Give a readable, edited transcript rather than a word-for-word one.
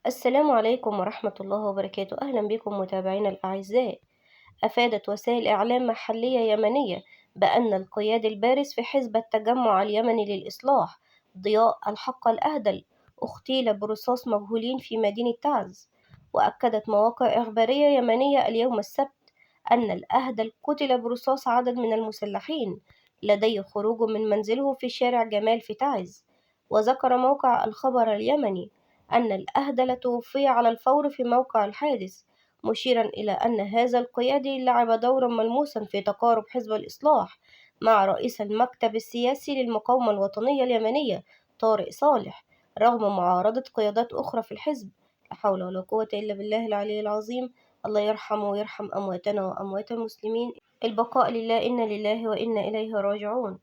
السلام عليكم ورحمة الله وبركاته. أهلا بكم متابعينا الأعزاء. أفادت وسائل إعلام محلية يمنية بأن القيادي البارز في حزب التجمع اليمني للإصلاح ضياء الحق الأهدل اغتيل برصاص مجهولين في مدينة تعز. وأكدت مواقع إخبارية يمنية اليوم السبت أن الأهدل قتل برصاص عدد من المسلحين لديه خروج من منزله في شارع جمال في تعز. وذكر موقع الخبر اليمني أن الأهدل توفي على الفور في موقع الحادث، مشيرا إلى أن هذا القيادي لعب دورا ملموسا في تقارب حزب الإصلاح مع رئيس المكتب السياسي للمقاومة الوطنية اليمنية طارق صالح، رغم معارضة قيادات أخرى في الحزب. لا حول ولا قوة إلا بالله العلي العظيم. الله يرحم ويرحم أمواتنا وأموات المسلمين. البقاء لله، إنا لله وإنا إليه راجعون.